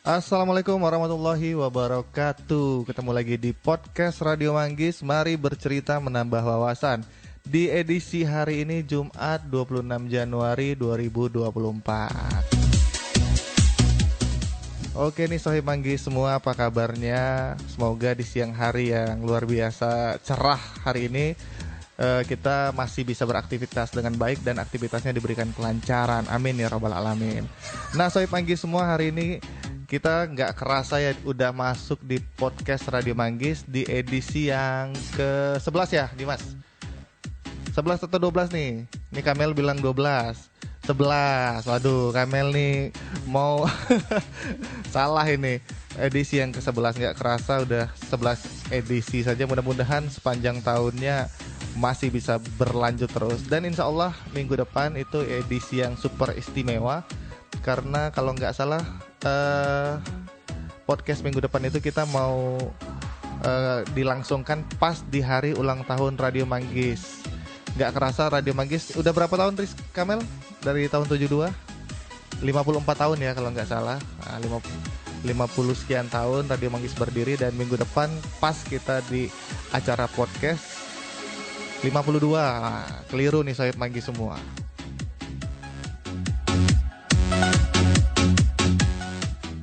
Assalamualaikum warahmatullahi wabarakatuh. Ketemu lagi di podcast Radio Manggis. Mari bercerita menambah wawasan. Di edisi hari ini Jumat 26 Januari 2024. Oke nih Sohib Manggis semua, apa kabarnya? Semoga di siang hari yang luar biasa cerah hari ini kita masih bisa beraktivitas dengan baik dan aktivitasnya diberikan kelancaran. Amin ya rabbal alamin. Nah Sohib Manggis semua, hari ini kita nggak kerasa ya udah masuk di podcast Radio Manggis di edisi yang ke-11 ya Dimas? 11 atau 12 nih? Ini Kamel bilang 12. 11. Waduh, Kamel nih mau salah ini. Edisi yang ke-11, nggak kerasa udah 11 edisi saja. Mudah-mudahan sepanjang tahunnya masih bisa berlanjut terus. Dan insya Allah minggu depan itu edisi yang super istimewa. Karena kalau nggak salah podcast minggu depan itu kita mau dilangsungkan pas di hari ulang tahun Radio Manggis. Nggak kerasa Radio Manggis udah berapa tahun Riz Kamel? Dari tahun 72? 54 tahun ya kalau nggak salah. 50 sekian tahun Radio Manggis berdiri, dan minggu depan pas kita di acara podcast 52. Keliru nih Sohib Manggis semua.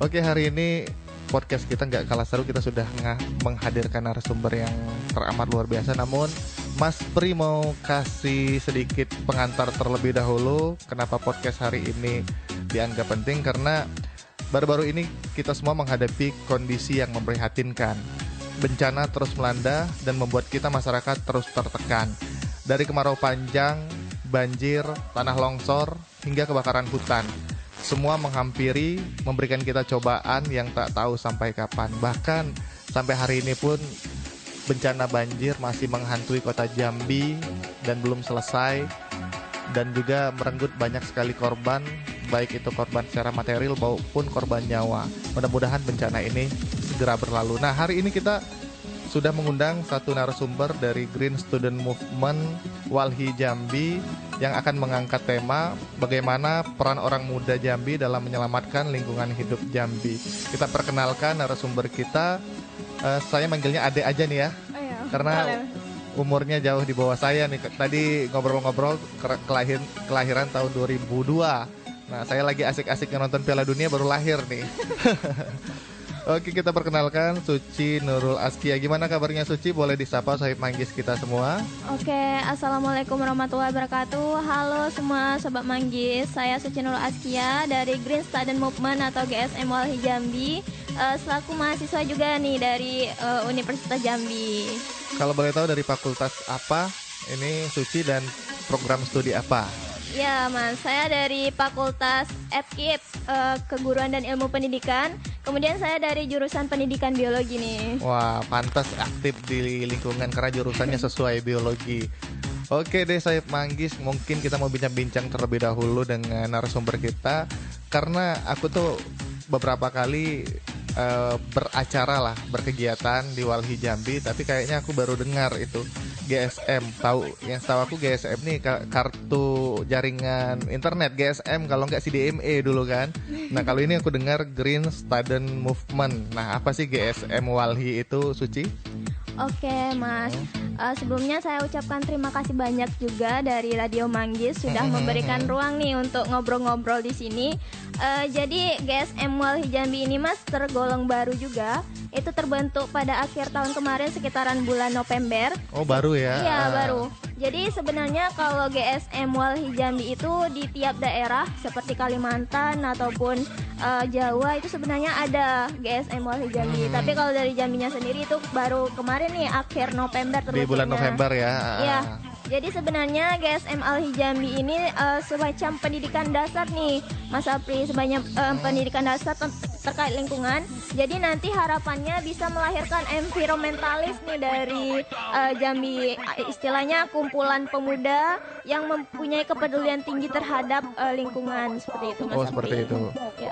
Oke, hari ini podcast kita nggak kalah seru. Kita sudah menghadirkan narasumber yang teramat luar biasa. Namun Mas Pri mau kasih sedikit pengantar terlebih dahulu. Kenapa podcast hari ini dianggap penting? Karena baru-baru ini kita semua menghadapi kondisi yang memprihatinkan. Bencana terus melanda dan membuat kita masyarakat terus tertekan. Dari kemarau panjang, banjir, tanah longsor, hingga kebakaran hutan. Semua menghampiri, memberikan kita cobaan yang tak tahu sampai kapan. Bahkan sampai hari ini pun bencana banjir masih menghantui kota Jambi dan belum selesai, dan juga merenggut banyak sekali korban, baik itu korban secara material maupun korban nyawa. Mudah-mudahan bencana ini segera berlalu. Nah, hari ini kita sudah mengundang satu narasumber dari Green Student Movement Walhi Jambi yang akan mengangkat tema bagaimana peran orang muda Jambi dalam menyelamatkan lingkungan hidup Jambi. Kita perkenalkan narasumber kita. Saya manggilnya Ade aja nih ya. Karena umurnya jauh di bawah saya nih. Tadi ngobrol-ngobrol kelahiran tahun 2002. Nah, saya lagi asik-asik nonton Piala Dunia, baru lahir nih. Oke, kita perkenalkan Suci Nurul Askia. Gimana kabarnya Suci? Boleh disapa Sohib Manggis kita semua. Oke, Assalamualaikum warahmatullahi wabarakatuh. Halo semua Sobat Manggis. Saya Suci Nurul Askia dari Green Student Movement atau GSM Walhi Jambi, selaku mahasiswa juga nih dari Universitas Jambi. Kalau boleh tahu dari fakultas apa ini Suci dan program studi apa? Ya Mas, saya dari Fakultas FKIP, Keguruan dan Ilmu Pendidikan. Kemudian saya dari jurusan Pendidikan Biologi nih. Wah, pantas aktif di lingkungan karena jurusannya sesuai biologi. Oke deh Sohib Manggis, mungkin kita mau bincang-bincang terlebih dahulu dengan narasumber kita. Karena aku tuh beberapa kali beracara lah, berkegiatan di Walhi Jambi, tapi kayaknya aku baru dengar itu GSM. Setahu aku GSM nih kartu jaringan internet GSM, kalau nggak CDMA dulu kan. Nah, kalau ini aku dengar Green Student Movement. Nah, apa sih GSM Walhi itu, Suci? Oke Mas, sebelumnya saya ucapkan terima kasih banyak juga dari Radio Manggis sudah memberikan ruang nih untuk ngobrol-ngobrol di sini. Jadi GSM Walhi Jambi ini Mas tergolong baru juga. Itu terbentuk pada akhir tahun kemarin sekitaran bulan November. Oh, baru ya? Iya, baru. Jadi sebenarnya kalau GSM Walhi Jambi itu di tiap daerah seperti Kalimantan ataupun Jawa itu sebenarnya ada GSM Walhi Jambi. Tapi kalau dari Jambinya sendiri itu baru kemarin nih akhir November terbentuknya. Di bulan November ya. Iya. Jadi sebenarnya GSM Walhi Jambi ini semacam pendidikan dasar nih Mas Apri, sebanyak pendidikan dasar terkait lingkungan. Jadi nanti harapannya bisa melahirkan environmentalis nih dari Jambi, istilahnya kumpulan pemuda yang mempunyai kepedulian tinggi terhadap lingkungan, seperti itu Mas Apri. Seperti itu. Ya.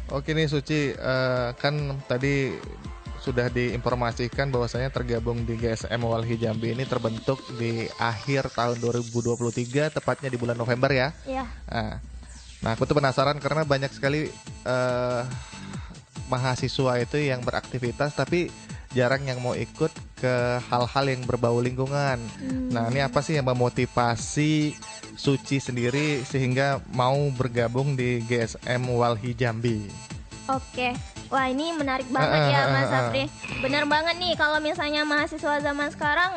Oke nih Suci, kan tadi sudah diinformasikan bahwasanya tergabung di GSM Walhi Jambi ini terbentuk di akhir tahun 2023, tepatnya di bulan November ya. Iya. Nah, Nah, aku tuh penasaran karena banyak sekali eh, mahasiswa itu yang beraktivitas tapi jarang yang mau ikut ke hal-hal yang berbau lingkungan. Nah, ini apa sih yang memotivasi Suci sendiri sehingga mau bergabung di GSM Walhi Jambi? Oke, wah ini menarik banget ya Mas Sapri. Bener banget nih kalau misalnya mahasiswa zaman sekarang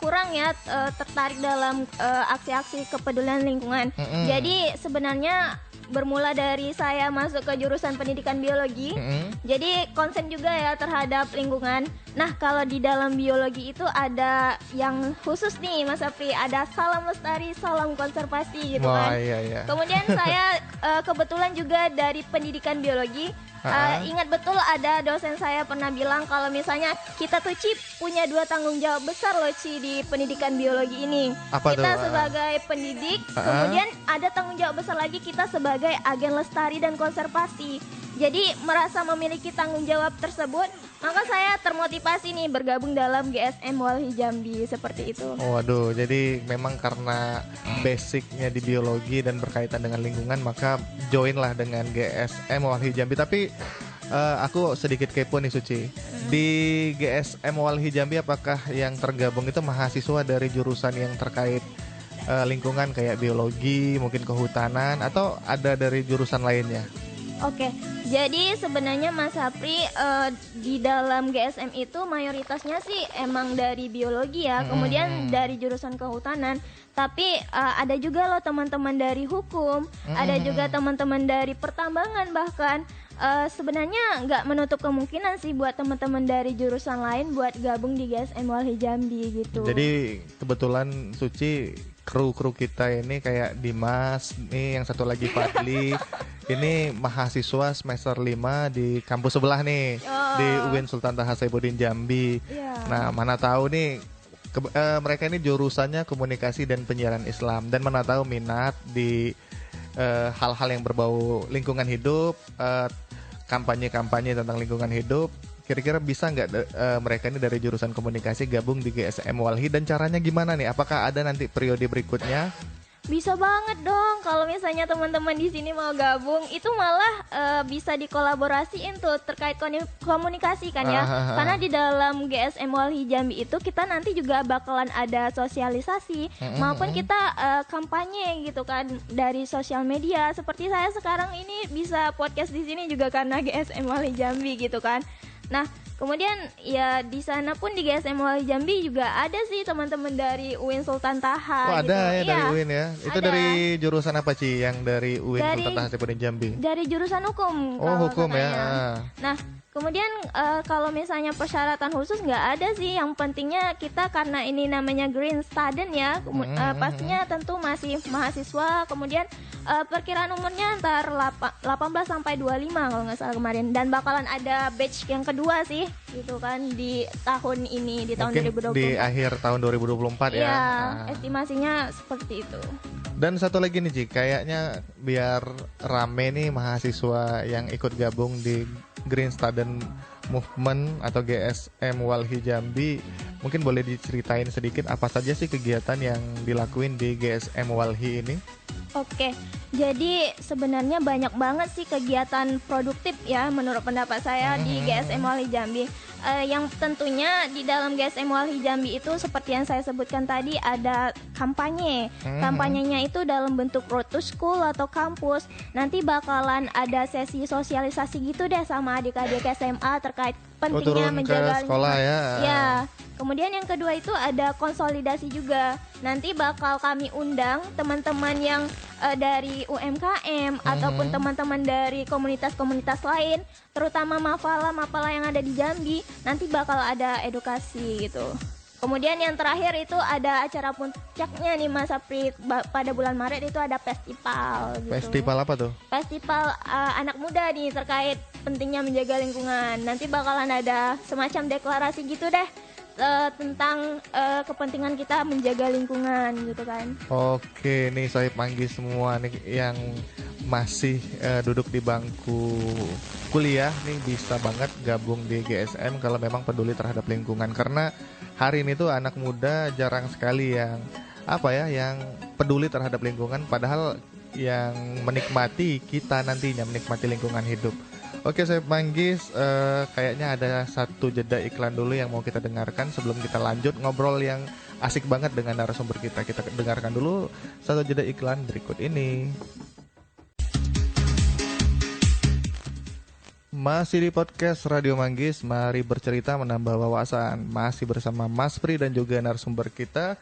kurang ya tertarik dalam aksi-aksi kepedulian lingkungan. Jadi sebenarnya bermula dari saya masuk ke jurusan pendidikan biologi. Jadi konsen juga ya terhadap lingkungan. Nah, kalau di dalam biologi itu ada yang khusus nih Mas Sapri, ada salam lestari, salam konservasi gitu Wah, kan. iya, iya. Kemudian saya kebetulan juga dari pendidikan biologi. Ingat betul ada dosen saya pernah bilang kalau misalnya kita tuh Ci punya 2 tanggung jawab besar loh Ci di pendidikan biologi ini. Apa Kita tuh? sebagai pendidik, kemudian ada tanggung jawab besar lagi kita sebagai agen lestari dan konservasi. Jadi merasa memiliki tanggung jawab tersebut, maka saya termotivasi nih bergabung dalam GSM Walhi Jambi seperti itu. Waduh, jadi memang karena basicnya di biologi dan berkaitan dengan lingkungan, maka join lah dengan GSM Walhi Jambi. Tapi aku sedikit kepo nih Suci. Di GSM Walhi Jambi apakah yang tergabung itu mahasiswa dari jurusan yang terkait lingkungan kayak biologi, mungkin kehutanan, atau ada dari jurusan lainnya? Oke, jadi sebenarnya Mas Sapri di dalam GSM itu mayoritasnya sih emang dari biologi ya, kemudian dari jurusan kehutanan. Tapi ada juga loh teman-teman dari hukum, ada juga teman-teman dari pertambangan bahkan. Sebenarnya nggak menutup kemungkinan sih buat teman-teman dari jurusan lain buat gabung di GSM Walhi Jambi gitu. Jadi kebetulan Suci kru kita ini kayak Dimas nih, yang satu lagi Fadli. Ini mahasiswa semester 5 di kampus sebelah nih, di UIN Sultan Taha Saifuddin Jambi. Nah, mana tahu nih mereka ini jurusannya komunikasi dan penyiaran Islam, dan mana tahu minat di hal-hal yang berbau lingkungan hidup, kampanye-kampanye tentang lingkungan hidup. Kira-kira bisa nggak mereka ini dari jurusan komunikasi gabung di GSM Walhi, dan caranya gimana nih? Apakah ada nanti periode berikutnya? Bisa banget dong kalau misalnya teman-teman di sini mau gabung, itu malah bisa dikolaborasiin tuh terkait komunikasi kan ya. Karena di dalam GSM Walhi Jambi itu kita nanti juga bakalan ada sosialisasi maupun kita kampanye gitu kan dari sosial media. Seperti saya sekarang ini bisa podcast di sini juga karena GSM Walhi Jambi gitu kan. Nah, kemudian ya di sana pun di GSM Walhi Jambi juga ada sih teman-teman dari UIN Sultan Taha. Oh, gitu. ada ya dari Iya, UIN ya. Itu ada. dari jurusan apa Ci yang dari UIN Dari- Sultan Taha Saifuddin Jambi? Dari jurusan hukum. Oh, kalau hukum ya. katanya. Nah, kemudian kalau misalnya persyaratan khusus nggak ada sih. Yang pentingnya kita karena ini namanya green student ya, pastinya tentu masih mahasiswa. Kemudian perkiraan umurnya antar 18 sampai 25 kalau nggak salah kemarin. Dan bakalan ada batch yang kedua sih, gitu kan di tahun ini, di tahun Mungkin 2024. di akhir tahun 2024 ya. Iya, Nah. estimasinya seperti itu. Dan satu lagi nih Ci, kayaknya biar rame nih mahasiswa yang ikut gabung di Green Student Movement atau GSM Walhi Jambi, mungkin boleh diceritain sedikit apa saja sih kegiatan yang dilakuin di GSM Walhi ini? Oke, jadi sebenarnya banyak banget sih kegiatan produktif ya menurut pendapat saya di GSM Walhi Jambi. Yang tentunya di dalam GSM Walhi Jambi itu seperti yang saya sebutkan tadi ada kampanye. Kampanyenya itu dalam bentuk road to school atau kampus. Nanti bakalan ada sesi sosialisasi gitu deh sama adik-adik SMA terkait pentingnya turun ke menjaga sekolah ya. Ya. Kemudian yang kedua itu ada konsolidasi juga. Nanti bakal kami undang teman-teman yang dari UMKM ataupun teman-teman dari komunitas-komunitas lain, terutama Mapala yang ada di Jambi. Nanti bakal ada edukasi gitu. Kemudian yang terakhir itu ada acara puncaknya nih Mas Sapri, pada bulan Maret itu ada festival gitu. Festival apa tuh? Festival anak muda nih terkait pentingnya menjaga lingkungan. Nanti bakalan ada semacam deklarasi gitu deh tentang kepentingan kita menjaga lingkungan gitu kan. Oke, nih saya panggil semua nih yang masih duduk di bangku kuliah nih, bisa banget gabung di GSM kalau memang peduli terhadap lingkungan, karena hari ini tuh anak muda jarang sekali yang yang peduli terhadap lingkungan, padahal yang menikmati kita nantinya, menikmati lingkungan hidup. Oke, saya Manggis, kayaknya ada satu jeda iklan dulu yang mau kita dengarkan sebelum kita lanjut ngobrol yang asik banget dengan narasumber kita. Kita dengarkan dulu satu jeda iklan berikut ini. Masih di podcast Radio Manggis, mari bercerita menambah wawasan. Masih bersama Mas Pri dan juga narasumber kita,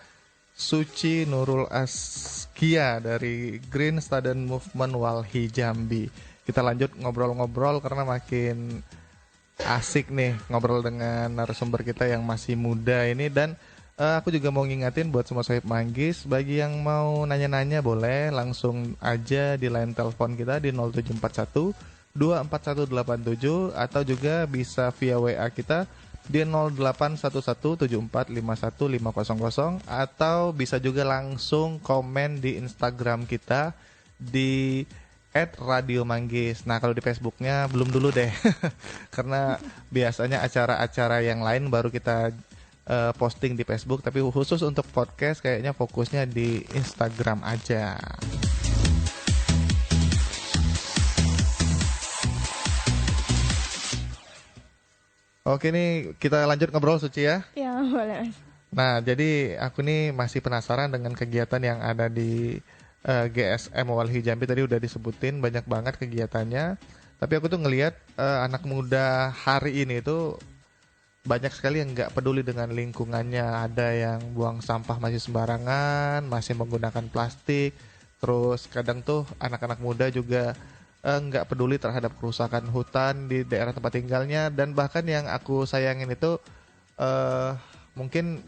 Suci Nurul Askia dari Green Student Movement Walhi Jambi. Kita lanjut ngobrol-ngobrol karena makin asik nih ngobrol dengan narasumber kita yang masih muda ini. Dan aku juga mau ngingatin buat semua sohib Manggis, bagi yang mau nanya-nanya boleh langsung aja di line telepon kita di 0741 24187 atau juga bisa via WA kita di 081174515500 atau bisa juga langsung komen di Instagram kita di @radiomanggis. Nah, kalau di Facebooknya belum dulu deh karena biasanya acara-acara yang lain baru kita posting di Facebook, tapi khusus untuk podcast kayaknya fokusnya di Instagram aja. Oke nih, kita lanjut ngobrol Suci ya. Ya, boleh. Nah, jadi aku nih masih penasaran dengan kegiatan yang ada di GSM Walhi Jambi. Tadi udah disebutin banyak banget kegiatannya. Tapi aku tuh ngelihat anak muda hari ini tuh banyak sekali yang nggak peduli dengan lingkungannya. Ada yang buang sampah masih sembarangan, masih menggunakan plastik. Terus kadang tuh anak-anak muda juga nggak peduli terhadap kerusakan hutan di daerah tempat tinggalnya. Dan bahkan yang aku sayangin itu mungkin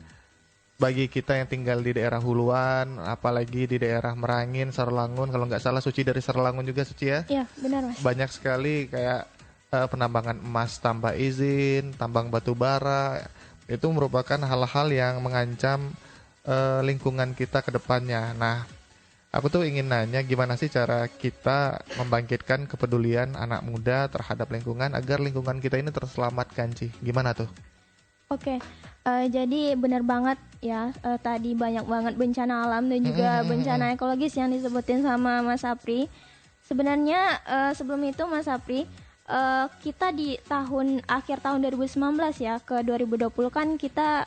bagi kita yang tinggal di daerah huluan, apalagi di daerah Merangin, Sarolangun, kalau nggak salah Suci dari Sarolangun juga Suci ya? Iya, benar Mas. Banyak sekali kayak penambangan emas tanpa izin, tambang batu bara, itu merupakan hal-hal yang mengancam lingkungan kita ke depannya. Nah, aku tuh ingin nanya gimana sih cara kita membangkitkan kepedulian anak muda terhadap lingkungan agar lingkungan kita ini terselamatkan, Ci. Gimana tuh? Oke, jadi benar banget ya, tadi banyak banget bencana alam dan juga bencana ekologis yang disebutin sama Mas Apri. Sebenarnya sebelum itu Mas Apri, kita di akhir tahun 2019 ya ke 2020 kan kita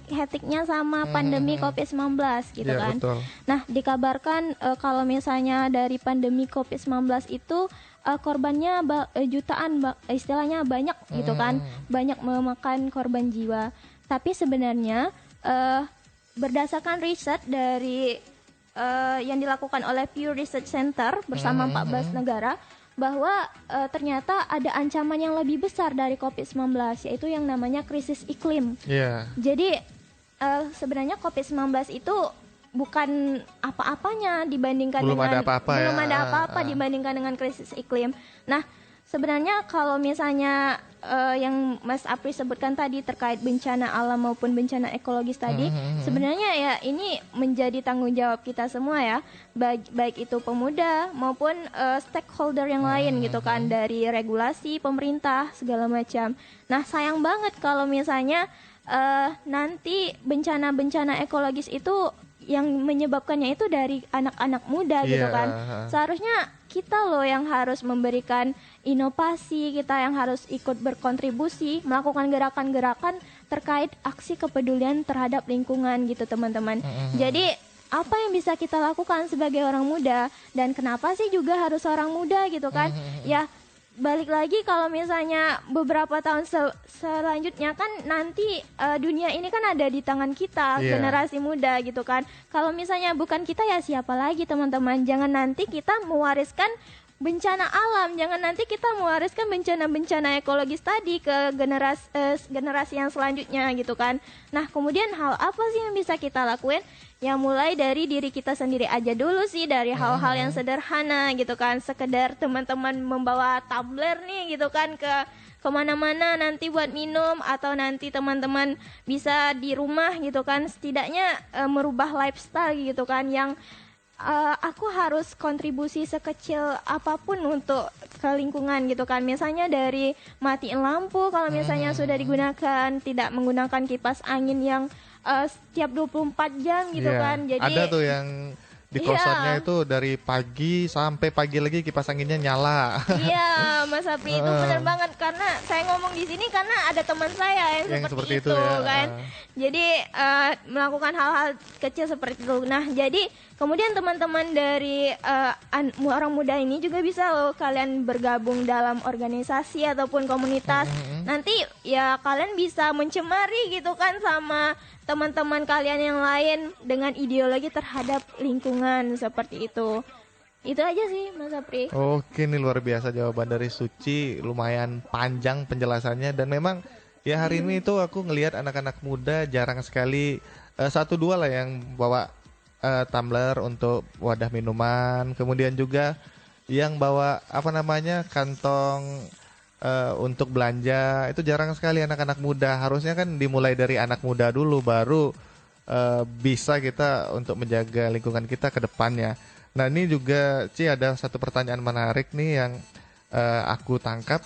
hektiknya sama pandemi COVID-19 gitu Ya, kan. betul. Nah, dikabarkan kalau misalnya dari pandemi COVID-19 itu korbannya jutaan, istilahnya banyak gitu kan, banyak memakan korban jiwa. Tapi sebenarnya berdasarkan riset dari yang dilakukan oleh Pew Research Center bersama 14 negara, bahwa ternyata ada ancaman yang lebih besar dari COVID-19, yaitu yang namanya krisis iklim. Iya. Jadi sebenarnya COVID-19 itu bukan apa-apanya dibandingkan Belum ada apa-apa dibandingkan dengan krisis iklim. Nah, sebenarnya kalau misalnya yang Mas Apri sebutkan tadi terkait bencana alam maupun bencana ekologis tadi, sebenarnya ya ini menjadi tanggung jawab kita semua ya, baik itu pemuda maupun stakeholder yang lain gitu kan, dari regulasi, pemerintah, segala macam. Nah, sayang banget kalau misalnya nanti bencana-bencana ekologis itu yang menyebabkannya itu dari anak-anak muda gitu kan. Seharusnya kita loh yang harus memberikan inovasi, kita yang harus ikut berkontribusi, melakukan gerakan-gerakan terkait aksi kepedulian terhadap lingkungan gitu teman-teman. Jadi apa yang bisa kita lakukan sebagai orang muda, dan kenapa sih juga harus orang muda gitu kan? Ya balik lagi kalau misalnya beberapa tahun selanjutnya kan nanti dunia ini kan ada di tangan kita, generasi muda gitu kan. Kalau misalnya bukan kita ya siapa lagi teman-teman. Jangan nanti kita mewariskan bencana alam, jangan nanti kita mewariskan bencana-bencana ekologis tadi ke generasi yang selanjutnya gitu kan. Nah, kemudian hal apa sih yang bisa kita lakuin? Ya mulai dari diri kita sendiri aja dulu sih, dari hal-hal yang sederhana gitu kan. Sekedar teman-teman membawa tumbler nih gitu kan ke kemana-mana nanti buat minum, atau nanti teman-teman bisa di rumah gitu kan, setidaknya merubah lifestyle gitu kan, yang aku harus kontribusi sekecil apapun untuk ke lingkungan gitu kan. Misalnya dari matiin lampu kalau misalnya sudah digunakan, tidak menggunakan kipas angin yang setiap 24 jam gitu kan. Jadi ada tuh yang Di Iya. kosannya itu dari pagi sampai pagi lagi kipas anginnya nyala. Iya, Mas Apri itu benar banget karena saya ngomong di sini karena ada teman saya yang, Yang seperti seperti itu itu ya, kan. Jadi melakukan hal-hal kecil seperti itu. Nah, jadi kemudian teman-teman dari orang muda ini juga bisa loh kalian bergabung dalam organisasi ataupun komunitas. Nanti ya kalian bisa mencemari gitu kan sama teman-teman kalian yang lain dengan ideologi terhadap lingkungan seperti itu. Itu aja sih Mas Apri. Oke, ini luar biasa jawaban dari Suci, lumayan panjang penjelasannya dan memang ya hari ini itu aku ngelihat anak-anak muda jarang sekali satu dua lah yang bawa tumbler untuk wadah minuman, kemudian juga yang bawa apa namanya kantong untuk belanja itu jarang sekali anak-anak muda. Harusnya kan dimulai dari anak muda dulu baru bisa kita untuk menjaga lingkungan kita ke depannya. Nah ini juga Ci ada satu pertanyaan menarik nih yang aku tangkap.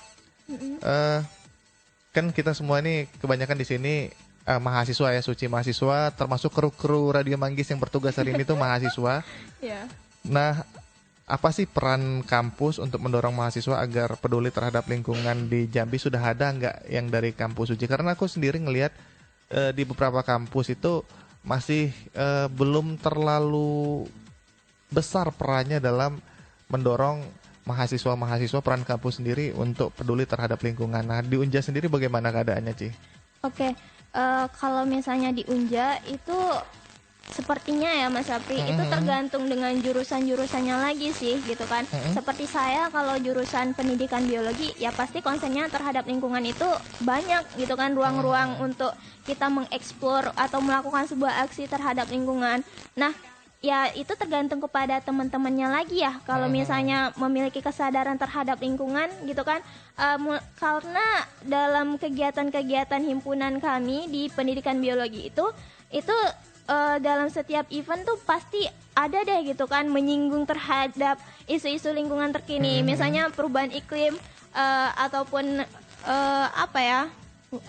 Kan kita semua ini kebanyakan di sini mahasiswa ya, Suci mahasiswa, termasuk kru-kru Radio Manggis yang bertugas hari ini tuh mahasiswa. Ya. Nah, apa sih peran kampus untuk mendorong mahasiswa agar peduli terhadap lingkungan di Jambi? Sudah ada nggak yang dari kampus Suci? Karena aku sendiri ngelihat di beberapa kampus itu masih belum terlalu besar perannya dalam mendorong mahasiswa-mahasiswa, peran kampus sendiri untuk peduli terhadap lingkungan. Nah, di Unja sendiri bagaimana keadaannya, Ci? Oke, kalau misalnya di Unja itu sepertinya ya Mas Apri itu tergantung dengan jurusan-jurusannya lagi sih gitu kan. Seperti saya kalau jurusan pendidikan biologi ya pasti konsennya terhadap lingkungan itu banyak gitu kan, ruang-ruang untuk kita mengeksplor atau melakukan sebuah aksi terhadap lingkungan. Nah, ya itu tergantung kepada teman-temannya lagi ya kalau misalnya memiliki kesadaran terhadap lingkungan gitu kan. Karena dalam kegiatan-kegiatan himpunan kami di pendidikan biologi itu dalam setiap event tuh pasti ada deh gitu kan menyinggung terhadap isu-isu lingkungan terkini, misalnya perubahan iklim ataupun apa ya,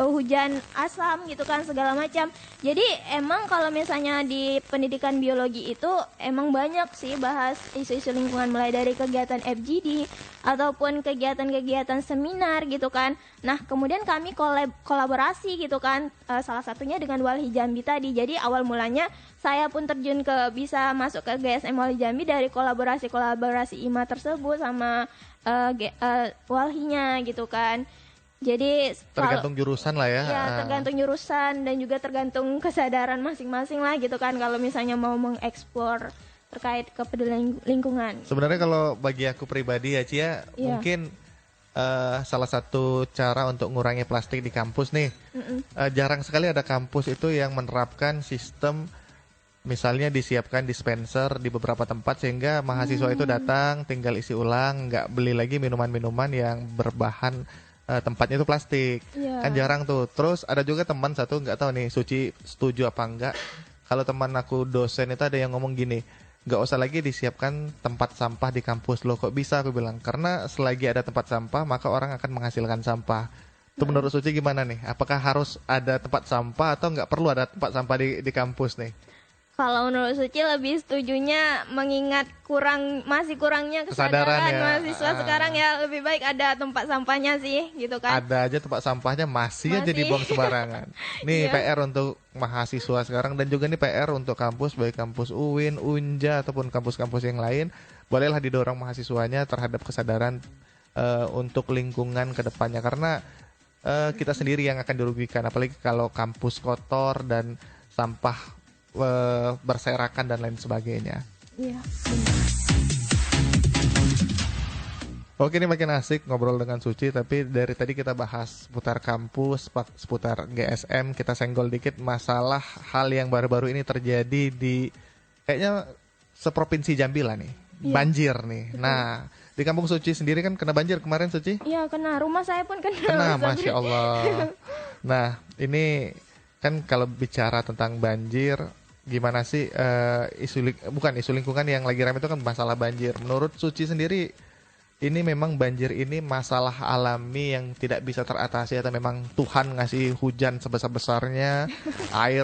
hujan asam gitu kan segala macam. Jadi emang kalau misalnya di pendidikan biologi itu emang banyak sih bahas isu-isu lingkungan, mulai dari kegiatan FGD ataupun kegiatan-kegiatan seminar gitu kan. Nah kemudian kami kolaborasi gitu kan, salah satunya dengan Walhi Jambi tadi. Jadi awal mulanya saya pun terjun bisa masuk ke GSM Walhi Jambi dari kolaborasi IMA tersebut sama Walhinya gitu kan. Jadi Tergantung jurusan lah ya. Ya tergantung jurusan dan juga tergantung kesadaran masing-masing lah gitu kan kalau misalnya mau mengeksplor terkait kepedulian lingkungan. Sebenarnya kalau bagi aku pribadi ya Cia, mungkin salah satu cara untuk mengurangi plastik di kampus nih, jarang sekali ada kampus itu yang menerapkan sistem misalnya disiapkan dispenser di beberapa tempat sehingga mahasiswa itu datang tinggal isi ulang, nggak beli lagi minuman-minuman yang berbahan tempatnya itu plastik. Kan jarang tuh. Terus ada juga teman satu, nggak tahu nih Suci setuju apa enggak, kalau teman aku dosen itu ada yang ngomong gini, nggak usah lagi disiapkan tempat sampah di kampus. Loh kok bisa, aku bilang, karena selagi ada tempat sampah maka orang akan menghasilkan sampah. Itu menurut Suci gimana nih, apakah harus ada tempat sampah atau nggak perlu ada tempat sampah di kampus nih? Kalau menurut Suci lebih setujunya mengingat masih kurangnya kesadaran ya. mahasiswa sekarang ya, lebih baik ada tempat sampahnya sih gitu kan. Ada aja tempat sampahnya masih aja dibuang sembarangan. Nih PR untuk mahasiswa sekarang dan juga nih PR untuk kampus, baik kampus UIN, Unja ataupun kampus-kampus yang lain, bolehlah didorong mahasiswanya terhadap kesadaran untuk lingkungan ke depannya, karena kita sendiri yang akan dirugikan apalagi kalau kampus kotor dan sampah berserakan dan lain sebagainya. Iya. Oke, ini makin asik ngobrol dengan Suci, tapi dari tadi kita bahas seputar kampus, seputar GSM, kita senggol dikit masalah hal yang baru-baru ini terjadi di kayaknya seprovinsi Jambi lah nih. Banjir nih. Nah, di kampung Suci sendiri kan kena banjir kemarin, Suci? Iya, kena. Rumah saya pun kena. Kena, Masya Allah. Nah, ini kan kalau bicara tentang banjir, gimana sih isu lingkungan yang lagi ramai itu kan masalah banjir. Menurut Suci sendiri ini memang banjir ini masalah alami yang tidak bisa teratasi atau memang Tuhan ngasih hujan sebesar-besarnya, air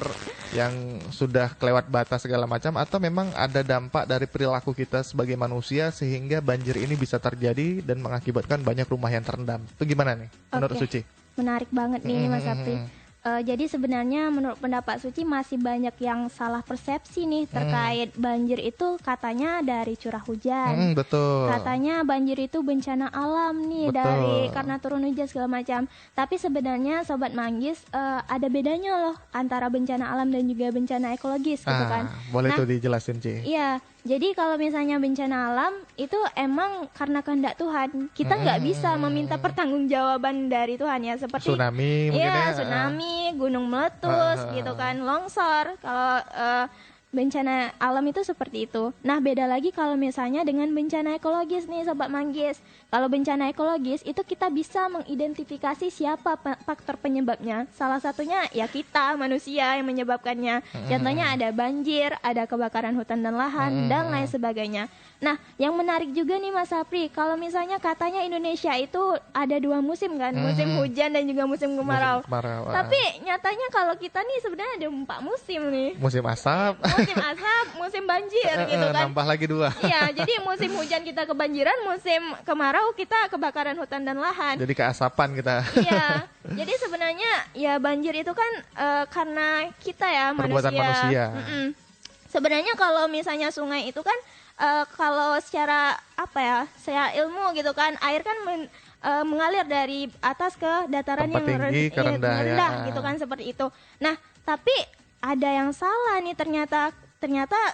yang sudah kelewat batas segala macam, atau memang ada dampak dari perilaku kita sebagai manusia sehingga banjir ini bisa terjadi dan mengakibatkan banyak rumah yang terendam. Itu gimana nih menurut Oke. Suci? Menarik banget nih Mas Apri. Jadi sebenarnya menurut pendapat Suci masih banyak yang salah persepsi nih terkait banjir itu katanya dari curah hujan. Betul. Katanya banjir itu bencana alam nih Betul. dari karena turun hujan segala macam. Tapi sebenarnya Sobat Manggis ada bedanya loh antara bencana alam dan juga bencana ekologis gitu kan. Boleh Nah, tuh dijelasin, Ci. Iya, jadi kalau misalnya bencana alam itu emang karena kehendak Tuhan. Kita nggak bisa meminta pertanggungjawaban dari Tuhan ya, seperti Tsunami mungkin ya. iya, tsunami, gunung meletus gitu kan, longsor. Kalau bencana alam itu seperti itu. Nah, beda lagi kalau misalnya dengan bencana ekologis nih Sobat Manggis. Kalau bencana ekologis itu kita bisa mengidentifikasi siapa faktor penyebabnya. Salah satunya ya kita manusia yang menyebabkannya. Contohnya ada banjir, ada kebakaran hutan dan lahan dan lain sebagainya. Nah, yang menarik juga nih Mas Sapri, kalau misalnya katanya Indonesia itu ada 2 musim kan, musim hujan dan juga musim kemarau. Musim kemarau, Tapi nyatanya kalau kita nih sebenarnya ada 4 musim nih. musim asap. Musim asap, musim banjir gitu kan. Nambah lagi 2. Iya, jadi musim hujan kita kebanjiran, musim kemarau kita kebakaran hutan dan lahan. Jadi keasapan kita. Iya, jadi sebenarnya ya banjir itu kan karena kita ya Perbuatan manusia. Sebenarnya kalau misalnya sungai itu kan kalau secara apa ya, secara ilmu gitu kan, air kan mengalir dari atas ke dataran Tempat yang tinggi ke rendah, ya. gitu kan, seperti itu. Nah, tapi ada yang salah nih ternyata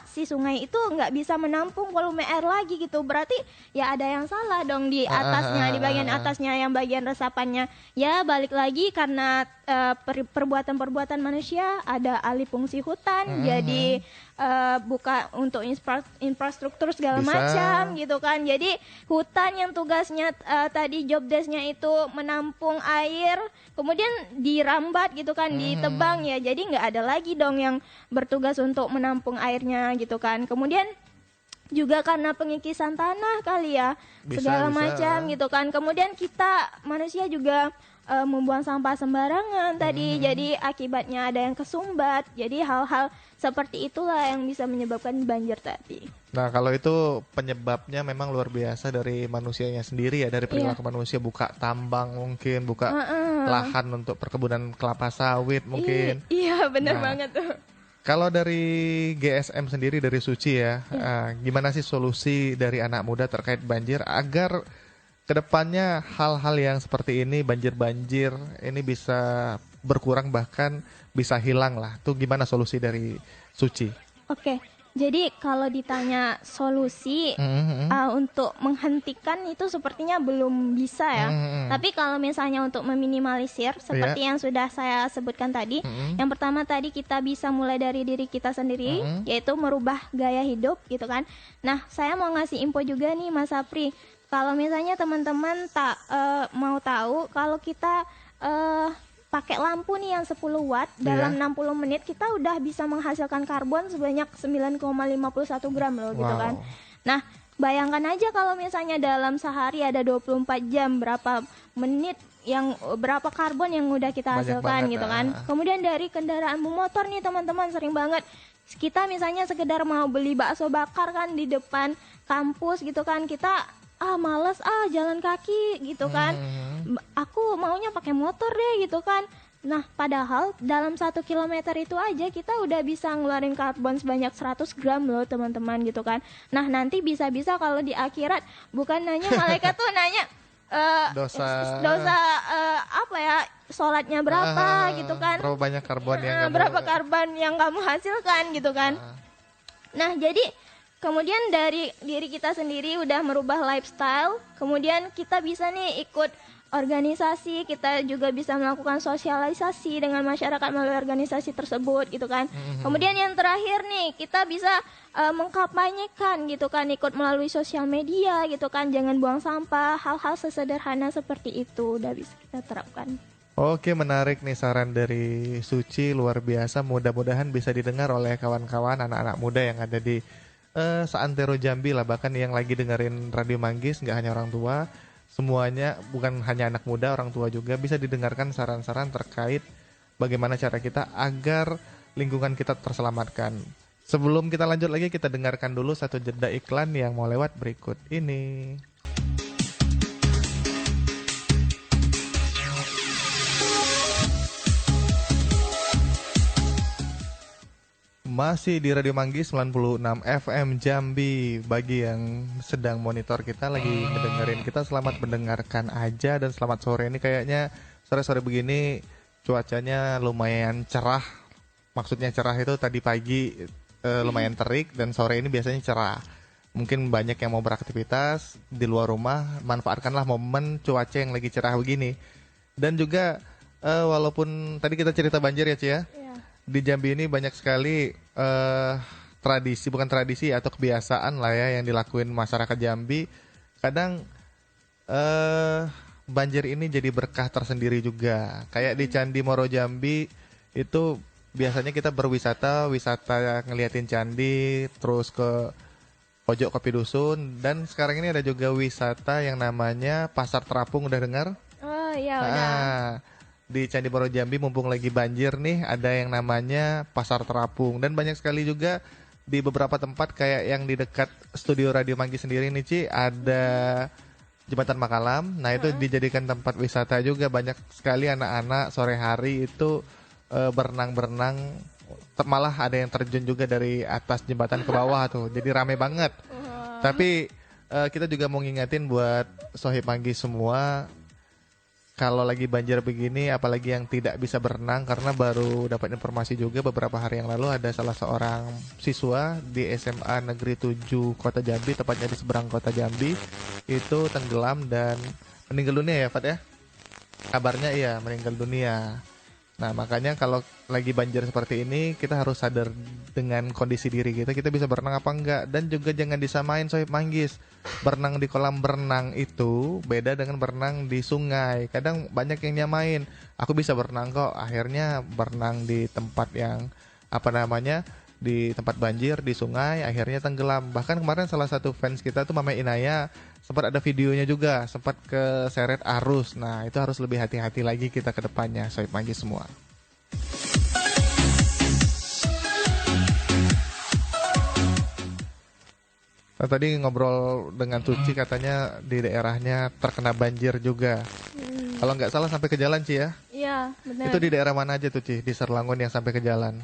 si sungai itu nggak bisa menampung volume air lagi gitu. Berarti ya ada yang salah dong di atasnya, di bagian atasnya yang bagian resapannya. Ya balik lagi karena perbuatan-perbuatan manusia, ada alih fungsi hutan, jadi buka untuk infrastruktur segala Bisa. macam gitu kan. Jadi hutan yang tugasnya tadi job desk-nya itu menampung air, kemudian dirambat gitu kan, ditebang ya. Jadi nggak ada lagi dong yang bertugas untuk menampung airnya gitu kan. Kemudian juga karena pengikisan tanah kali ya, segala macam gitu kan. Kemudian kita manusia juga membuang sampah sembarangan tadi, jadi akibatnya ada yang kesumbat. Jadi hal-hal seperti itulah yang bisa menyebabkan banjir tadi. Nah, kalau itu penyebabnya memang luar biasa dari manusianya sendiri ya, dari perilaku manusia, buka tambang mungkin, buka lahan untuk perkebunan kelapa sawit mungkin. Iya, benar Nah, banget tuh. Kalau dari GSM sendiri, dari Suci ya, gimana sih solusi dari anak muda terkait banjir agar kedepannya hal-hal yang seperti ini, banjir-banjir ini bisa berkurang bahkan bisa hilang lah. Tuh gimana solusi dari Suci? Oke, jadi kalau ditanya solusi untuk menghentikan itu sepertinya belum bisa ya. Tapi kalau misalnya untuk meminimalisir seperti yang sudah saya sebutkan tadi, yang pertama tadi kita bisa mulai dari diri kita sendiri, yaitu merubah gaya hidup gitu kan. Nah, saya mau ngasih info juga nih Mas Sapri. Kalau misalnya teman-teman mau tahu, kalau kita pakai lampu nih yang 10 watt dalam 60 menit kita udah bisa menghasilkan karbon sebanyak 9,51 gram loh gitu kan. Nah, bayangkan aja kalau misalnya dalam sehari ada 24 jam, berapa menit yang berapa karbon yang udah kita hasilkan gitu kan. Kemudian dari kendaraan bermotor nih teman-teman, sering banget kita misalnya sekedar mau beli bakso bakar kan di depan kampus gitu kan, kita males jalan kaki gitu kan, aku maunya pakai motor deh gitu kan. Nah, padahal dalam 1 kilometer itu aja kita udah bisa ngeluarin karbon sebanyak 100 gram loh teman-teman gitu kan. Nah, nanti bisa-bisa kalau di akhirat bukan nanya malaikat tuh nanya dosa apa ya, sholatnya berapa gitu kan, berapa banyak karbon yang berapa karbon yang kamu hasilkan gitu kan. Nah, jadi kemudian dari diri kita sendiri udah merubah lifestyle, kemudian kita bisa nih ikut organisasi, kita juga bisa melakukan sosialisasi dengan masyarakat melalui organisasi tersebut gitu kan. Kemudian yang terakhir nih, kita bisa mengkampanyekan gitu kan, ikut melalui sosial media gitu kan, jangan buang sampah, hal-hal sesederhana seperti itu udah bisa kita terapkan. Oke, menarik nih saran dari Suci, luar biasa. Mudah-mudahan bisa didengar oleh kawan-kawan anak-anak muda yang ada di seantero Jambi lah, bahkan yang lagi dengerin Radio Manggis nggak hanya orang tua, semuanya bukan hanya anak muda, orang tua juga bisa didengarkan saran-saran terkait bagaimana cara kita agar lingkungan kita terselamatkan. Sebelum kita lanjut lagi, kita dengarkan dulu satu jeda iklan yang mau lewat berikut ini. Masih di Radio Manggis 96 FM Jambi. Bagi yang sedang monitor kita, lagi ngedengerin kita, selamat mendengarkan aja. Dan selamat sore. Ini kayaknya sore-sore begini cuacanya lumayan cerah. Maksudnya cerah itu tadi pagi lumayan terik, dan sore ini biasanya cerah. Mungkin banyak yang mau beraktivitas di luar rumah, manfaatkanlah momen cuaca yang lagi cerah begini. Dan juga walaupun tadi kita cerita banjir ya, Ci ya. Di Jambi ini banyak sekali tradisi, bukan tradisi atau kebiasaan lah ya yang dilakuin masyarakat Jambi. Kadang banjir ini jadi berkah tersendiri juga. Kayak di Candi Moro Jambi itu biasanya kita berwisata, wisata ngeliatin candi, terus ke pojok kopi dusun, dan sekarang ini ada juga wisata yang namanya Pasar Terapung. Udah dengar? Oh iya, udah. Di Candi Moro Jambi mumpung lagi banjir nih, ada yang namanya Pasar Terapung. Dan banyak sekali juga di beberapa tempat kayak yang di dekat studio Radio Manggis sendiri nih, Ci, ada Jembatan Makalam. Nah itu dijadikan tempat wisata juga. Banyak sekali anak-anak sore hari itu berenang-berenang. Malah ada yang terjun juga dari atas jembatan ke bawah tuh. Jadi rame banget. Tapi kita juga mau ngingetin buat Sohib Manggis semua, kalau lagi banjir begini, apalagi yang tidak bisa berenang, karena baru dapat informasi juga beberapa hari yang lalu ada salah seorang siswa di SMA Negeri 7 Kota Jambi, tepatnya di seberang Kota Jambi, itu tenggelam dan meninggal dunia ya, Fat ya? Kabarnya iya, meninggal dunia. Nah, makanya kalau lagi banjir seperti ini, kita harus sadar dengan kondisi diri kita bisa berenang apa enggak. Dan juga jangan disamain Sohib Manggis. Berenang di kolam berenang itu beda dengan berenang di sungai. Kadang banyak yang nyamain, aku bisa berenang kok, akhirnya berenang di tempat yang di tempat banjir, di sungai, akhirnya tenggelam. Bahkan kemarin salah satu fans kita tuh Mama Inaya, sempat ada videonya juga, sempat keseret arus. Nah itu harus lebih hati-hati lagi kita ke depannya, Sohib Manggis semua. Nah, tadi ngobrol dengan Tuci, katanya di daerahnya terkena banjir juga. Kalau nggak salah sampai ke jalan, Ci ya? Iya, benar. Itu di daerah mana aja tuh, Ci? Di Serlangun yang sampai ke jalan?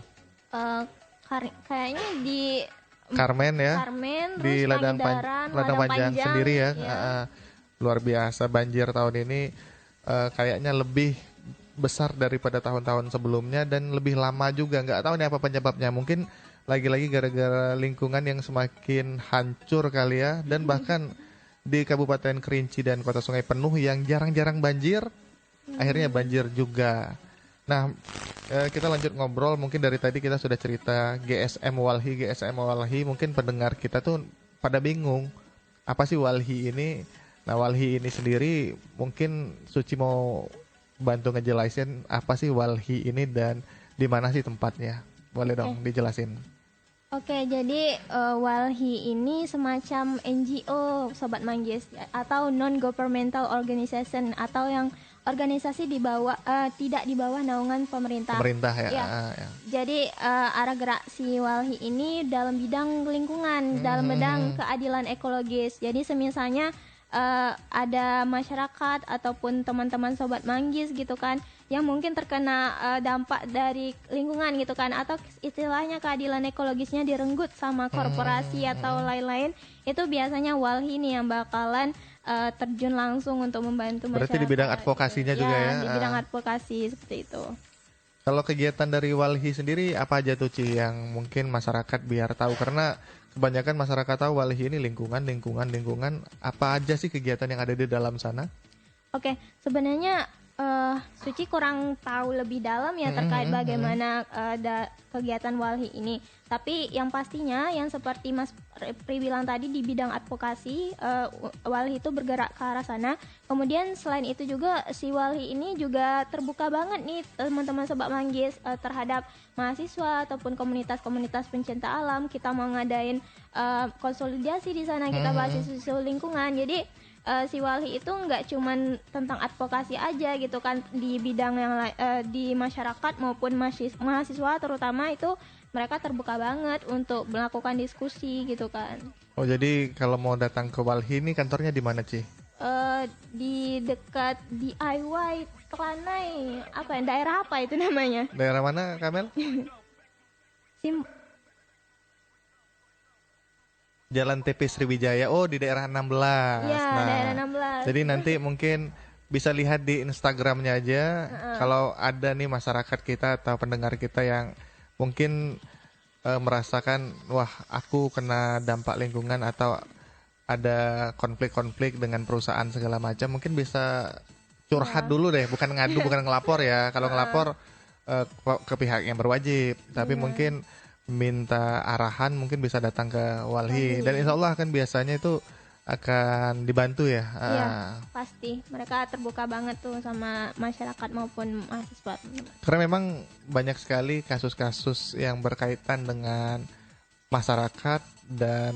Kayaknya di Carmen ya? Carmen, di terus Ladang Panjang sendiri ya. Iya. Luar biasa banjir tahun ini, kayaknya lebih besar daripada tahun-tahun sebelumnya dan lebih lama juga. Nggak tahu nih apa penyebabnya. Mungkin lagi-lagi gara-gara lingkungan yang semakin hancur kali ya. Dan bahkan di Kabupaten Kerinci dan Kota Sungai Penuh yang jarang-jarang banjir, akhirnya banjir juga. Nah, kita lanjut ngobrol. Mungkin dari tadi kita sudah cerita GSM Walhi. Mungkin pendengar kita tuh pada bingung, apa sih Walhi ini? Nah, Walhi ini sendiri mungkin Suci mau bantu ngejelasin apa sih Walhi ini dan di mana sih tempatnya. Boleh dong dijelasin. Oke, jadi Walhi ini semacam NGO Sobat Manggis, atau non-governmental organization, atau yang organisasi di bawah tidak di bawah naungan pemerintah. Pemerintah ya. Ya. Jadi arah gerak si Walhi ini dalam bidang lingkungan, dalam bidang keadilan ekologis. Jadi semisalnya ada masyarakat ataupun teman-teman Sobat Manggis gitu kan, yang mungkin terkena dampak dari lingkungan gitu kan, atau istilahnya keadilan ekologisnya direnggut sama korporasi atau lain-lain, itu biasanya Walhi nih yang bakalan terjun langsung untuk membantu masyarakat. Berarti di bidang advokasinya juga ya? Di bidang advokasi seperti itu. Kalau kegiatan dari Walhi sendiri apa aja tuh, Ci, yang mungkin masyarakat biar tahu? Karena kebanyakan masyarakat tahu Walhi ini lingkungan. Apa aja sih kegiatan yang ada di dalam sana? Oke, sebenarnya Suci kurang tahu lebih dalam ya terkait bagaimana kegiatan Walhi ini. Tapi yang pastinya yang seperti Mas Pri bilang tadi di bidang advokasi, Walhi itu bergerak ke arah sana. Kemudian selain itu juga si Walhi ini juga terbuka banget nih teman-teman Sobat Manggis terhadap mahasiswa ataupun komunitas-komunitas pencinta alam. Kita mau ngadain konsolidasi di sana, kita bahas isu lingkungan. Jadi si Walhi itu nggak cuman tentang advokasi aja gitu kan di bidang yang di masyarakat maupun mahasiswa terutama itu mereka terbuka banget untuk melakukan diskusi gitu kan. Oh jadi kalau mau datang ke Walhi ini kantornya di mana Ci? Di dekat DIY Telanai, apa ya, daerah apa itu namanya? Daerah mana Kamel? Jalan TP Sriwijaya. Oh di daerah 16. Iya, daerah 16. Jadi nanti mungkin bisa lihat di Instagramnya aja. Kalau ada nih masyarakat kita atau pendengar kita yang mungkin merasakan wah aku kena dampak lingkungan atau ada konflik-konflik dengan perusahaan segala macam, mungkin bisa curhat dulu deh, bukan ngadu, bukan ngelapor ya. Kalau ngelapor ke pihak yang berwajib, tapi mungkin minta arahan mungkin bisa datang ke Walhi dan insya Allah kan biasanya itu akan dibantu ya. Iya, pasti mereka terbuka banget tuh sama masyarakat maupun mahasiswa. Karena memang banyak sekali kasus-kasus yang berkaitan dengan masyarakat dan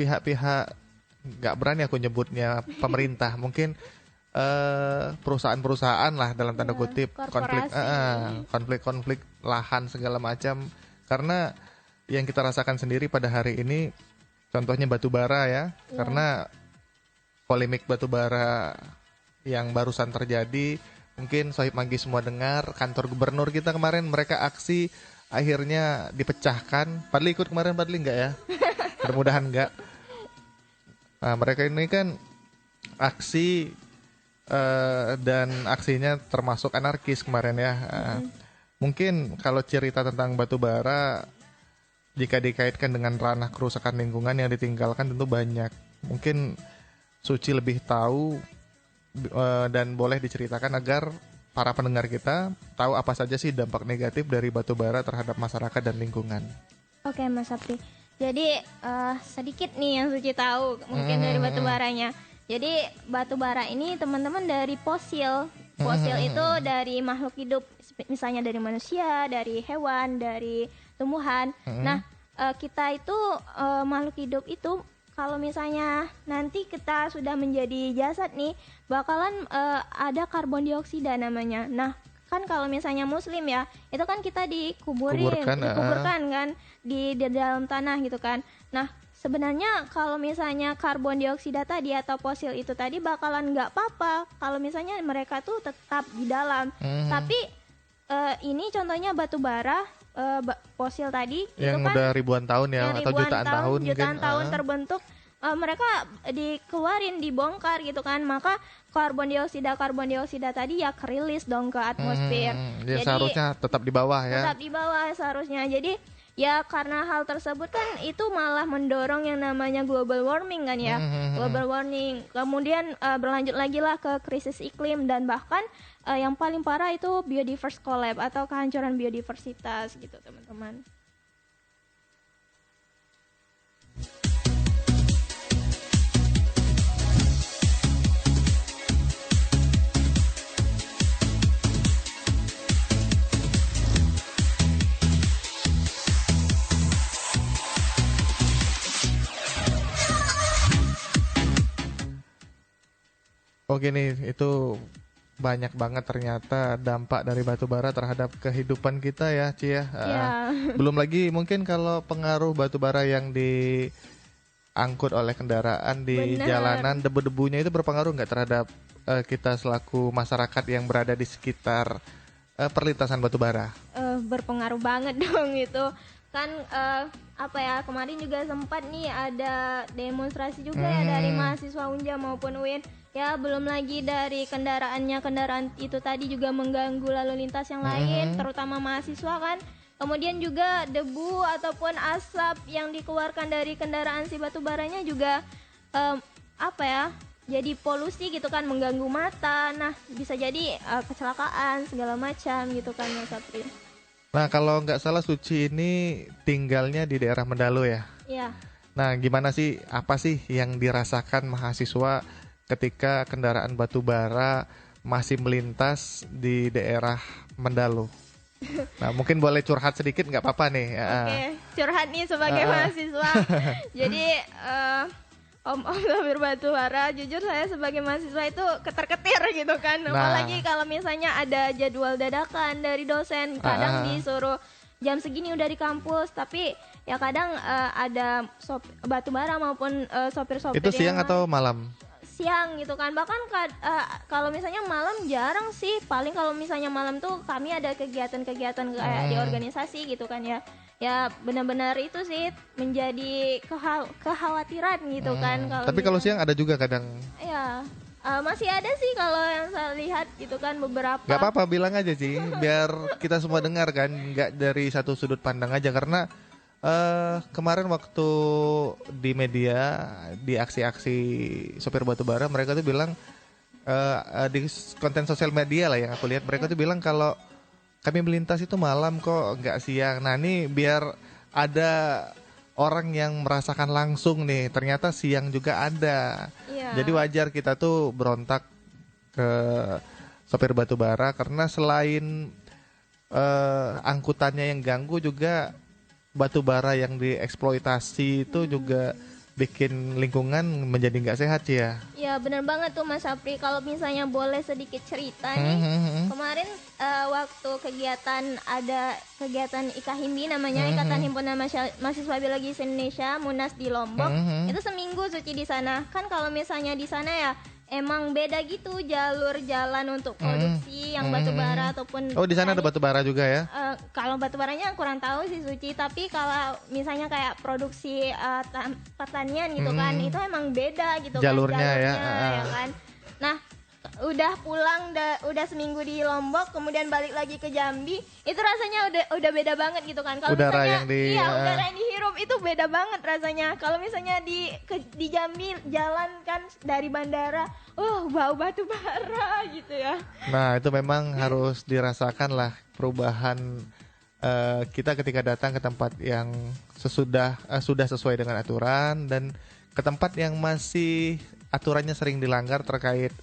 pihak-pihak, nggak berani aku nyebutnya pemerintah, mungkin perusahaan-perusahaan lah dalam tanda kutip, konflik lahan segala macam. Karena yang kita rasakan sendiri pada hari ini, contohnya batu bara ya, karena polemik batu bara yang barusan terjadi, mungkin Sohib Manggi semua dengar, kantor gubernur kita kemarin mereka aksi akhirnya dipecahkan. Padli ikut kemarin, Padli enggak ya? Mudah-mudahan enggak. Nah, mereka ini kan aksi dan aksinya termasuk anarkis kemarin ya. Mungkin kalau cerita tentang batu bara jika dikaitkan dengan ranah kerusakan lingkungan yang ditinggalkan tentu banyak. Mungkin Suci lebih tahu dan boleh diceritakan agar para pendengar kita tahu apa saja sih dampak negatif dari batu bara terhadap masyarakat dan lingkungan. Oke Mas Sapri. Jadi sedikit nih yang Suci tahu mungkin dari batu baranya. Jadi batu bara ini teman-teman dari fosil. Fosil itu dari makhluk hidup, misalnya dari manusia, dari hewan, dari tumbuhan. Nah, kita itu makhluk hidup itu kalau misalnya nanti kita sudah menjadi jasad nih, bakalan ada karbon dioksida namanya. Nah, kan kalau misalnya muslim ya, itu kan kita dikuburkan kan di dalam tanah gitu kan. Nah, sebenarnya kalau misalnya karbon dioksida tadi atau fosil itu tadi bakalan nggak apa-apa kalau misalnya mereka tuh tetap di dalam. Tapi ini contohnya batu bara, fosil tadi yang itu kan udah ribuan tahun ya, atau jutaan tahun terbentuk. Mereka dikeluarin, dibongkar gitu kan, maka karbon dioksida tadi ya kerilis dong ke atmosfer. Jadi seharusnya tetap di bawah ya. Tetap di bawah seharusnya. Jadi ya karena hal tersebut kan itu malah mendorong yang namanya global warming kan ya. Global warming. Kemudian berlanjut lagi lah ke krisis iklim dan bahkan yang paling parah itu biodiverse collapse atau kehancuran biodiversitas gitu teman-teman. Oke nih, itu banyak banget ternyata dampak dari batu bara terhadap kehidupan kita ya, Ci ya. Belum lagi mungkin kalau pengaruh batu bara yang diangkut oleh kendaraan di jalanan, debu-debunya itu berpengaruh nggak terhadap kita selaku masyarakat yang berada di sekitar perlintasan batu bara? Berpengaruh banget dong itu. Kan kemarin juga sempat nih ada demonstrasi juga ya dari mahasiswa Unja maupun UIN. Ya belum lagi dari kendaraan itu tadi juga mengganggu lalu lintas yang lain, terutama mahasiswa kan. Kemudian juga debu ataupun asap yang dikeluarkan dari kendaraan si batu baranya juga jadi polusi gitu kan, mengganggu mata. Nah, bisa jadi kecelakaan segala macam gitu kan Mas Apri. Nah, kalau nggak salah Suci ini tinggalnya di daerah Mendalu ya. Iya. Nah, gimana sih, apa sih yang dirasakan mahasiswa ketika kendaraan batu bara masih melintas di daerah Mendalu? Nah, mungkin boleh curhat sedikit nggak apa-apa nih. Oke, curhat nih sebagai mahasiswa. Jadi om-om sopir batu bara, jujur saya sebagai mahasiswa itu ketar-ketir gitu kan. Apalagi kalau misalnya ada jadwal dadakan dari dosen, kadang disuruh jam segini udah di kampus, tapi ya kadang ada batu bara maupun sopir-sopir Itu siang atau malam? Siang gitu kan, bahkan kalau misalnya malam jarang sih, paling kalau misalnya malam tuh kami ada kegiatan-kegiatan kayak di organisasi gitu kan ya benar-benar itu sih menjadi kekhawatiran gitu kan. Tapi kalau siang ada juga kadang. Ya masih ada sih kalau yang saya lihat gitu kan beberapa. Gak apa-apa, bilang aja sih biar kita semua dengar kan, nggak dari satu sudut pandang aja. Karena kemarin waktu di media, di aksi-aksi sopir batubara, mereka tuh bilang di konten sosial media lah yang aku lihat, mereka tuh bilang kalau kami melintas itu malam kok, nggak siang. Nah ini biar ada orang yang merasakan langsung nih, ternyata siang juga ada. Jadi wajar kita tuh berontak ke sopir batubara karena selain angkutannya yang ganggu, juga batu bara yang dieksploitasi itu juga bikin lingkungan menjadi nggak sehat ya. Ya benar banget tuh Mas Apri. Kalau misalnya boleh sedikit cerita nih, kemarin waktu ada kegiatan IKHIMBI namanya, Ikatan Himpunan Mahasiswa Biologi Indonesia, Munas di Lombok. Itu seminggu Suci di sana. Kan kalau misalnya di sana ya emang beda gitu jalur jalan untuk produksi yang batu bara ataupun. Oh, di sana ada batu bara juga ya? Kalau batu baranya kurang tahu sih Suci, tapi kalau misalnya kayak produksi pertanian gitu kan, itu emang beda gitu jalurnya kan jalurnya ya kan. Nah, udah pulang udah seminggu di Lombok, kemudian balik lagi ke Jambi, itu rasanya udah beda banget gitu kan. Kalau misalnya udara yang dihirup itu beda banget rasanya. Kalau misalnya di Jambi jalan kan dari bandara, bau batu bara gitu ya. Nah, itu memang harus dirasakan lah perubahan kita ketika datang ke tempat yang sudah sesuai dengan aturan, dan ke tempat yang masih aturannya sering dilanggar terkait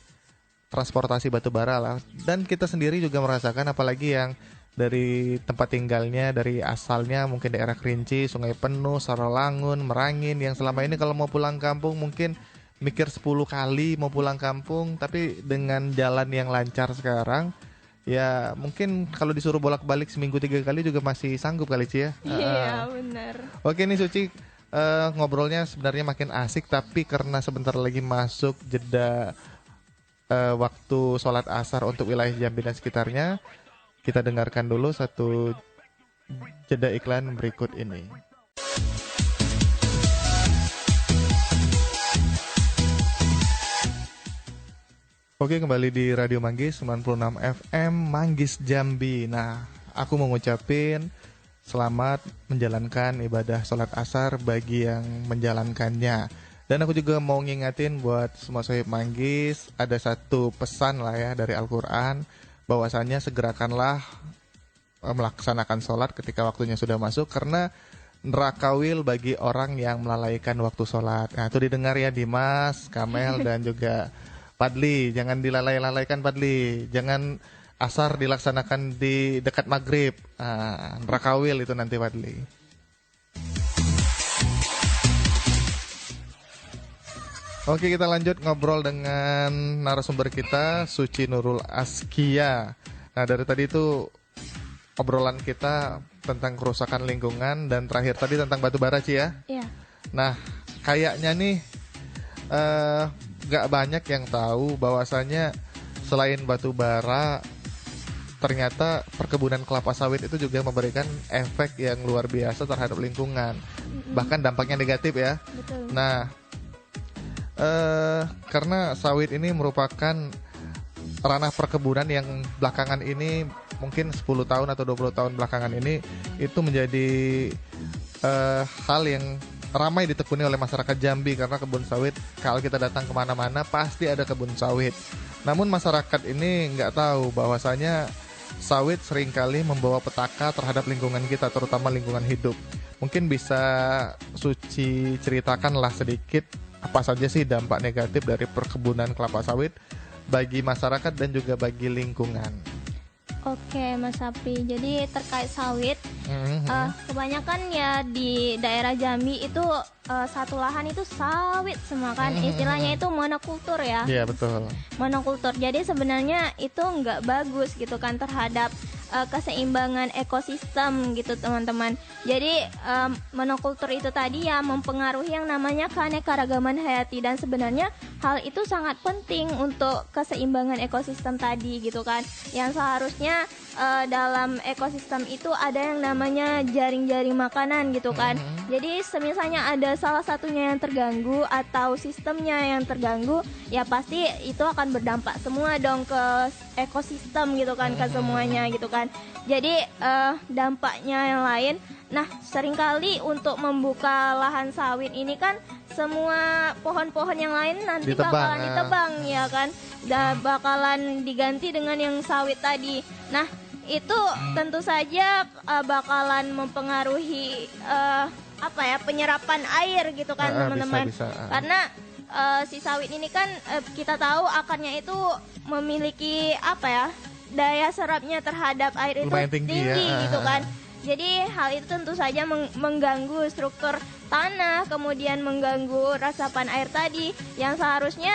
transportasi batu bara lah. Dan kita sendiri juga merasakan, apalagi yang dari tempat tinggalnya, dari asalnya mungkin daerah Kerinci, Sungai Penuh, Saralangun, Merangin, yang selama ini kalau mau pulang kampung mungkin mikir 10 kali mau pulang kampung. Tapi dengan jalan yang lancar sekarang, ya mungkin kalau disuruh bolak-balik seminggu 3 kali juga masih sanggup kali Ci ya. Iya benar. Oke nih Suci, ngobrolnya sebenarnya makin asik, tapi karena sebentar lagi masuk jeda waktu sholat asar untuk wilayah Jambi dan sekitarnya, kita dengarkan dulu satu jeda iklan berikut ini. Oke, kembali di Radio Manggis 96 FM Manggis Jambi. Nah, aku mau ngucapin selamat menjalankan ibadah sholat asar bagi yang menjalankannya. Dan aku juga mau ngingatin buat semua sohib Manggis, ada satu pesan lah ya dari Al-Quran, bahwasannya segerakanlah melaksanakan sholat ketika waktunya sudah masuk, karena nerakawil bagi orang yang melalaikan waktu sholat. Nah itu didengar ya Dimas, Kamel, dan juga Padli, jangan dilalaikan Padli, jangan asar dilaksanakan di dekat maghrib, nerakawil itu nanti Padli. Oke, kita lanjut ngobrol dengan narasumber kita, Suci Nurul Askia. Nah, dari tadi itu obrolan kita tentang kerusakan lingkungan, dan terakhir tadi tentang batu bara, Ci ya? Iya. Nah, kayaknya nih gak banyak yang tahu bahwasannya selain batu bara, ternyata perkebunan kelapa sawit itu juga memberikan efek yang luar biasa terhadap lingkungan. Bahkan dampaknya negatif ya. Betul. Nah, karena sawit ini merupakan ranah perkebunan yang belakangan ini, mungkin 10 tahun atau 20 tahun belakangan ini, itu menjadi hal yang ramai ditekuni oleh masyarakat Jambi karena kebun sawit. Kalau kita datang kemana-mana pasti ada kebun sawit. Namun masyarakat ini nggak tahu bahwasanya sawit seringkali membawa petaka terhadap lingkungan kita, terutama lingkungan hidup. Mungkin bisa Suci ceritakanlah sedikit apa saja sih dampak negatif dari perkebunan kelapa sawit bagi masyarakat dan juga bagi lingkungan. Oke, Mas Sapri. Jadi terkait sawit, kebanyakan ya di daerah Jambi itu satu lahan itu sawit semua kan. Istilahnya itu monokultur ya. Iya, betul. Monokultur. Jadi sebenarnya itu nggak bagus gitu kan terhadap keseimbangan ekosistem gitu teman-teman. Jadi monokultur itu tadi ya mempengaruhi yang namanya keanekaragaman hayati, dan sebenarnya hal itu sangat penting untuk keseimbangan ekosistem tadi gitu kan. Yang seharusnya dalam ekosistem itu ada yang namanya jaring-jaring makanan gitu kan. Jadi semisalnya ada salah satunya yang terganggu atau sistemnya yang terganggu, ya pasti itu akan berdampak semua dong ke ekosistem gitu kan, ke semuanya gitu kan. Jadi dampaknya yang lain, nah seringkali untuk membuka lahan sawit ini kan semua pohon-pohon yang lain nanti bakalan ditebang ya kan, dan bakalan diganti dengan yang sawit tadi. Nah itu tentu saja bakalan mempengaruhi penyerapan air gitu kan teman-teman. Karena si sawit ini kan kita tahu akarnya itu memiliki daya serapnya terhadap air itu tinggi gitu kan. Jadi hal itu tentu saja mengganggu struktur tanah, kemudian mengganggu resapan air tadi, yang seharusnya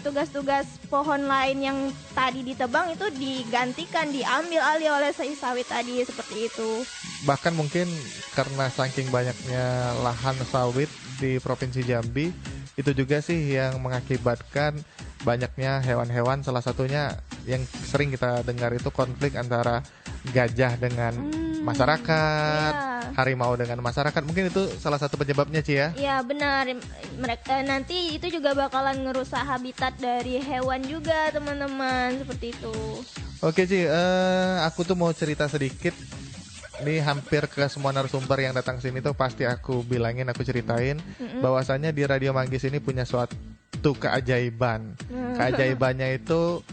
tugas-tugas pohon lain yang tadi ditebang itu digantikan, diambil alih oleh si sawit tadi, seperti itu. Bahkan mungkin karena saking banyaknya lahan sawit di Provinsi Jambi, itu juga sih yang mengakibatkan banyaknya hewan-hewan. Salah satunya yang sering kita dengar itu konflik antara gajah dengan masyarakat, harimau dengan masyarakat. Mungkin itu salah satu penyebabnya, Ci ya? Iya benar. Mereka nanti itu juga bakalan ngerusak habitat dari hewan juga teman-teman, seperti itu. Oke Ci, aku tuh mau cerita sedikit. Ini hampir ke semua narasumber yang datang sini tuh pasti aku bilangin, aku ceritain bahwasannya di Radio Manggis ini punya suatu keajaiban. Keajaibannya itu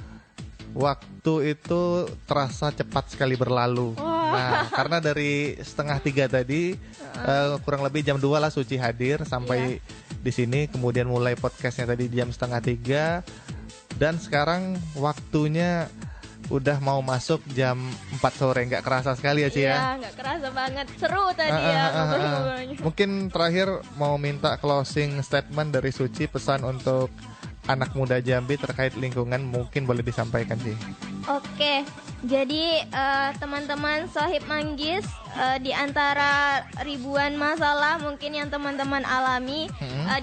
waktu itu terasa cepat sekali berlalu. Nah, karena dari 2:30 tadi kurang lebih jam 2 lah Suci hadir sampai di sini, kemudian mulai podcastnya tadi jam 2:30, dan sekarang waktunya udah mau masuk jam 4 sore. Nggak kerasa sekali ya Ci ya? Iya, nggak kerasa banget. Seru tadi ya ngobrol-ngobrolnya. Mungkin terakhir mau minta closing statement dari Suci, pesan untuk anak muda Jambi terkait lingkungan, mungkin boleh disampaikan Ci. Oke, jadi teman-teman Sohib Manggis, di antara ribuan masalah mungkin yang teman-teman alami,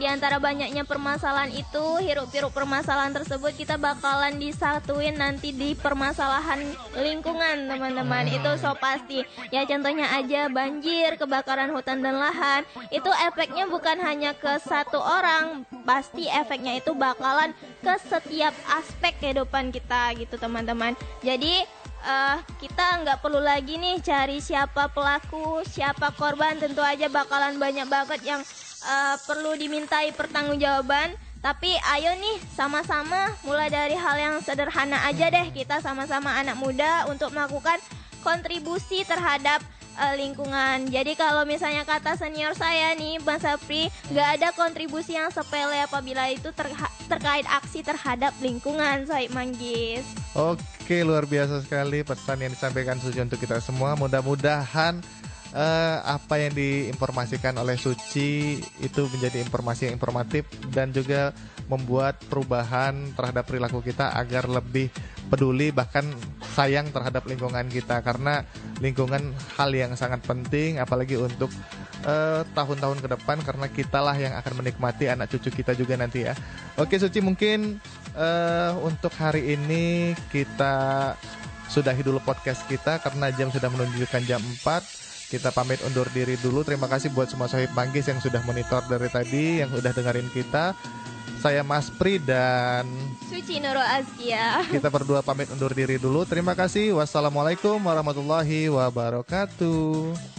di antara banyaknya permasalahan itu, hiruk-pikuk permasalahan tersebut kita bakalan disatuin nanti di permasalahan lingkungan teman-teman. Itu so pasti. Ya contohnya aja banjir, kebakaran hutan dan lahan, itu efeknya bukan hanya ke satu orang, pasti efeknya itu bakalan ke setiap aspek kehidupan kita gitu teman-teman. Jadi kita nggak perlu lagi nih cari siapa pelaku, siapa korban. Tentu aja bakalan banyak banget yang perlu dimintai pertanggungjawaban. Tapi ayo nih sama-sama mulai dari hal yang sederhana aja deh, kita sama-sama anak muda untuk melakukan kontribusi terhadap lingkungan. Jadi kalau misalnya kata senior saya nih Mas Sapri, nggak ada kontribusi yang sepele apabila itu terkait aksi terhadap lingkungan, Sohib Manggis. Oke, luar biasa sekali pesan yang disampaikan Suci untuk kita semua. Mudah-mudahan apa yang diinformasikan oleh Suci itu menjadi informasi yang informatif dan juga membuat perubahan terhadap perilaku kita agar lebih peduli, bahkan sayang terhadap lingkungan kita, karena lingkungan hal yang sangat penting apalagi untuk tahun-tahun ke depan, karena kitalah yang akan menikmati anak cucu kita juga nanti ya. Oke Suci, mungkin untuk hari ini kita sudahi dulu podcast kita karena jam sudah menunjukkan jam 4. Kita pamit undur diri dulu. Terima kasih buat semua Sohib Manggis yang sudah monitor dari tadi, yang sudah dengerin kita. Saya Mas Pri dan Suci Nurul Azkia. Kita berdua pamit undur diri dulu. Terima kasih. Wassalamualaikum warahmatullahi wabarakatuh.